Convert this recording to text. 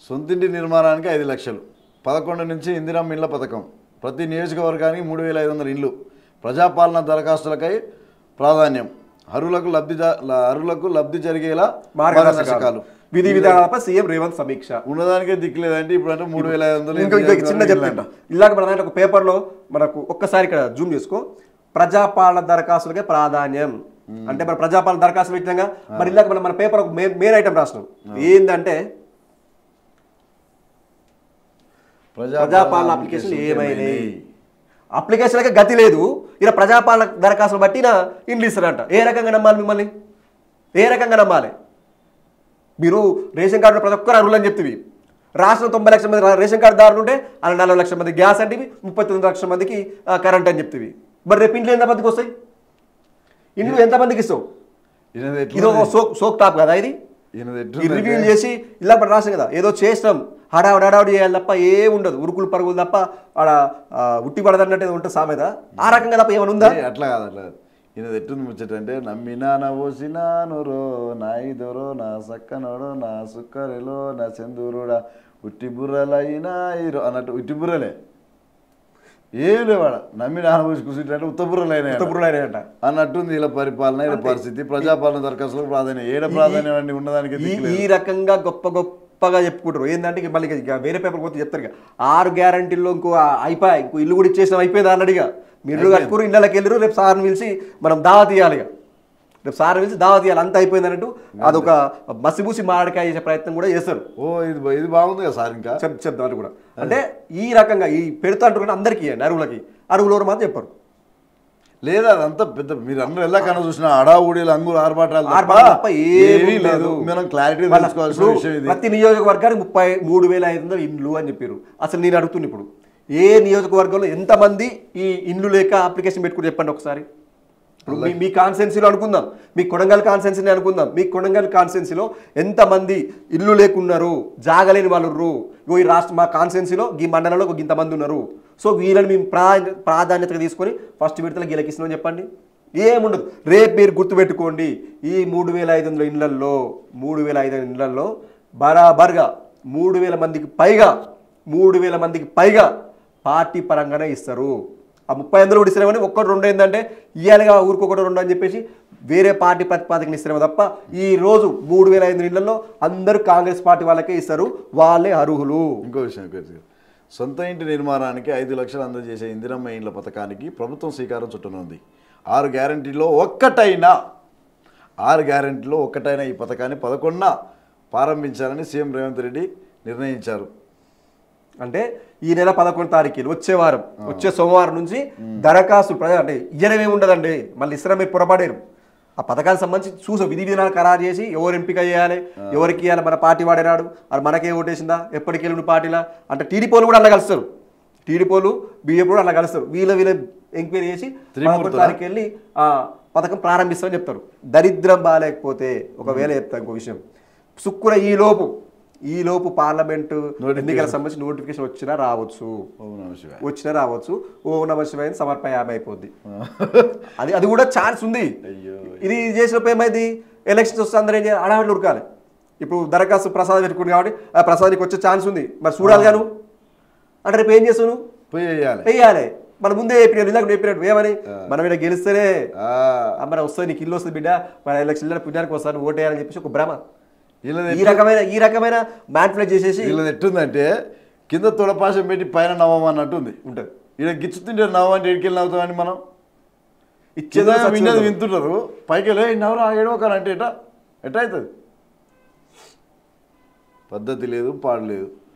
సొంతింటి నిర్మాణానికి 5 లక్షలు, 11 నుంచి ఇందిరమ్మ ఇళ్ల పథకం, ప్రతి నియోజకవర్గానికి 3500 ఇండ్లు, ప్రజాపాలన దరఖాస్తులకై ప్రాధాన్యం, అర్హులకు లబ్ధి జరిగేలా మార్గదర్శకాలు, విధి విధానాలపై సీఎం రేవంత్ సమీక్ష. ఉన్నదానికే దిక్కులేదంటే ఇప్పుడు అంటే 3500. ఇంకా చిన్న చెప్తాంట ఇలాగ మన దాంట్లో ఒక పేపర్లో మనకు ఒక్కసారి ఇక్కడ జూమ్ చేసుకో, ప్రజాపాలన దరఖాస్తులకే ప్రాధాన్యం అంటే మన ప్రజాపాలన దరఖాస్తులు పెట్టినాగా. మరి ఇలాగ మన పేపర్ ఒక మెయిన్ ఐటమ్ రాసినాం ఏంటంటే ప్రజాపాలన అప్లికేషన్ ఏమైనాయి, అప్లికేషన్లకే గతి లేదు. ఇలా ప్రజాపాలన దరఖాస్తులు బట్టి ఇండ్లు ఇస్తారంట. ఏ రకంగా నమ్మాలి మిమ్మల్ని? ఏ రకంగా నమ్మాలి? మీరు రేషన్ కార్డు ప్రతి ఒక్కరు అర్హులు అని చెప్తివి. రాష్ట్రంలో 90 లక్షల మంది రేషన్ కార్డు దారులు ఉంటే అలా 40 లక్షల మంది గ్యాస్ అంటివి, 39 లక్షల మందికి కరెంట్ అని చెప్తివి. మరి రేపు ఇంట్లో ఎంతమందికి వస్తాయి? ఇండ్లు ఎంతమందికి ఇస్తావు? ఇది సోక్ టాప్ కదా ఇది. రివ్యూ చేసి ఇలా రాసాం కదా, ఏదో చేసినాం హడావుడి చేయాలి తప్ప ఏ ఉండదు, ఉరుకులు పరుగులు తప్ప ఆడ ఉట్టి పడదన్నట్టు ఉంటుంది సామెత. ఆ రకంగా తప్ప ఏమైనా ఉందా? అట్లా కాదు, అట్లా కాదు. ఈయన ఎట్టుంది ముచ్చటంటే నమ్మినా నవ్వోసినానురో నా ఇదొరో నా సక్కనోడో నా సుక్కరిలో నా చందూరుడా ఉట్టి బుర్రలైనా ఈరో అన్నట్టు. ఉట్టి బుర్రలే ఏం లేవాడ, నమ్మి నానబోసి కూర్చుంటే ఉత్తబుర్రలైనాయంట అన్నట్టుంది. ఇలా పరిపాలన, ఇలా పరిస్థితి, ప్రజాపాలన దరఖాస్తులకు ప్రాధాన్యం. ఏడ ప్రాధాన్యం అండి ఉన్నదానికి? ఈ రకంగా గొప్పగా చెప్పుకుంటారు. ఏంటంటే మళ్ళీ వేరే పేపర్ పోతే చెప్తారు ఇక 6 గ్యారంటీల్లో ఇంకో అయిపోయి ఇంకో ఇల్లు కూడా ఇచ్చేసినాం అయిపోయింది అన్నట్టుగా. మీరు ఇల్లు కట్టుకుని ఇళ్ళకి వెళ్ళరు, రేపు సార్ని పిలిచి మనం దావా తీయాలి. ఇక రేపు సార్ని పిలిచి దావా తీయాలి, అంత అయిపోయింది అన్నట్టు అదొక మసిబూసి మామిడికాయ చేసే ప్రయత్నం కూడా చేస్తారు. ఇది బాగుంది కదా సార్. ఇంకా చెప్తాను కూడా అంటే ఈ రకంగా ఈ పెడతా అంటారు అందరికీ అరువులకి, అరువులు మాత్రం చెప్పారు. లేదా అదంతా పెద్ద మీరు అందరూ ఎలా కన్నా చూసినా అడావుడీలు అంగులు ఆర్భాటాలు తప్ప ఏమీ లేదు. మనం క్లారిటీ తెలుసుకోవాల్సిన విషయం ఇది. ప్రతి నియోజకవర్గానికి 33,500 ఇండ్లు అని చెప్పారు. అసలు నేను అడుగుతున్నా ఇప్పుడు ఏ నియోజకవర్గంలో ఎంతమంది ఈ ఇండ్లు లేక అప్లికేషన్ పెట్టుకుని చెప్పండి ఒకసారి. ఇప్పుడు మీ కాన్స్టెన్సీలో అనుకుందాం, మీ కొడంగల్ కాన్స్టెన్సీని అనుకుందాం. మీ కొడంగల్ కాన్స్టెన్సీలో ఎంతమంది ఇల్లు లేకున్నారు, జాగలేని వాళ్ళు ఉన్నారు. ఈ రాష్ట్ర మా కాన్స్టెన్సీలో ఈ మండలంలో ఇంతమంది ఉన్నారు. సో వీళ్ళని మేము ప్రాధాన్యతగా తీసుకొని ఫస్ట్ విడతలో గెలకిస్తున్నాం చెప్పండి. ఏముండదు. రేపు మీరు గుర్తుపెట్టుకోండి, ఈ 3,500 ఇండ్లల్లో 3,500 ఇండ్లల్లో బరాబర్గా 3,000 మందికి పైగా పార్టీ పరంగానే ఇస్తారు. ఆ 30 కూడా ఇస్తారేమని 1-2 ఏంటంటే ఇయ్యాలిగా ఊరికి 1-2 అని చెప్పేసి వేరే పార్టీ ప్రతిపాదకని ఇస్తారేమో తప్ప ఈ రోజు 3,500 ఇళ్లలో అందరూ కాంగ్రెస్ పార్టీ వాళ్ళకే ఇస్తారు, వాళ్ళే అర్హులు. ఇంకో విషయం, సొంత ఇంటి నిర్మాణానికి 5 లక్షలు అందజేసే ఇందిరమ్మ ఇండ్ల పథకానికి ప్రభుత్వం శ్రీకారం చుట్టనుంది. 6 గ్యారంటీలో ఒక్కటైనా ఈ పథకాన్ని 11న ప్రారంభించాలని సీఎం రేవంత్ రెడ్డి నిర్ణయించారు. అంటే ఈ నెల 11 తారీఖు వచ్చే వారం, వచ్చే సోమవారం నుంచి దరఖాస్తు అంటే ఇయ్యడమే ఉండదండి. మళ్ళీ ఇస్తారా మీరు పొరపాడారు. ఆ పథకానికి సంబంధించి విధి విధానాలు ఖరారు చేసి ఎవరు ఎంపిక చేయాలి, ఎవరికి ఇవ్వాలి, మన పార్టీ వాడేనాడు, అది మనకే ఓటేసిందా, ఎప్పటికి వెళ్ళిన పార్టీలా అంటే టీడీపోలు కూడా అలా కలుస్తారు. టీడీపోలు బీజేపీ కూడా అలా కలుస్తారు. వీళ్ళ ఎంక్వైరీ చేసి 11 తారీఖు వెళ్ళి ఆ పథకం ప్రారంభిస్తామని చెప్తారు. దరిద్రం బాగాలేకపోతే ఒకవేళ చెప్తాను ఇంకో విషయం, శుక్ర ఈ లోపు పార్లమెంటు ఎన్నికలకు సంబంధించి నోటిఫికేషన్ వచ్చినా రావచ్చు. ఓం నమః శివాయ సమర్పణ 50 అయిపోద్ది. అది కూడా ఛాన్స్ ఉంది. ఇది చేసినప్పుడు ఏమైంది, ఎలక్షన్స్ వస్తే అందరూ ఏం చేయాలి, అడావిడి ఉరకాలి. ఇప్పుడు దరఖాస్తు ప్రసాద్ పెట్టుకుంది కాబట్టి ఆ ప్రసాద్కి వచ్చే ఛాన్స్ ఉంది. మరి చూడాలి గాను అంటే రేపు ఏం చేస్తాను వెయ్యాలి. మన ముందే చెప్పినట్టు ఏమని మనం ఇలా గెలిస్తేనే మరి వస్తుంది, నీకు ఇల్లు వస్తుంది బిడ్డ, మన ఎలక్షన్ పుణ్యానికి వస్తాను ఓటేయాలని చెప్పేసి ఒక భ్రమ. ఈ రకమైన మ్యాన్పులేట్ చేసేసి వీళ్ళది ఎట్టుందంటే కింద తొడపాశం పెట్టి పైన నవ్వమన్నట్టుంది ఉంటుంది. ఇలా గిచ్చుతుంటే నవ్వంటే ఎడికెళ్ళి నవ్వుతామని మనం ఇచ్చేదా విన్నది వింటుంటారు. పైకి వెళ్ళి నవ్వు ఏడవకాలంటే ఎట్లా అవుతుంది? పద్ధతి లేదు, పాడు లేదు.